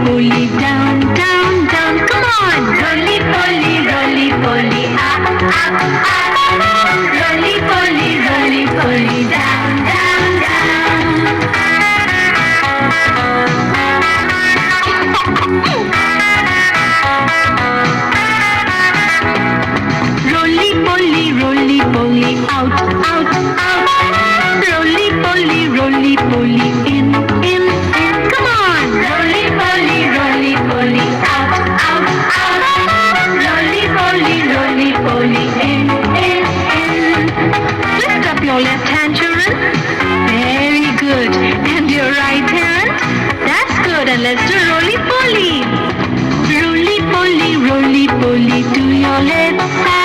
poly, down, down, down. Come on! Roly poly, up, up, up. Roly poly, down, down, down. Roly poly, out, out, out. Roly poly, in, in, in. Come on! Roly poly, out, out, out. Roly poly, in, in, in. Lift up your left hand, children. Very good. And your right hand. That's good. And let's do roly poly. Roly poly, to your left side.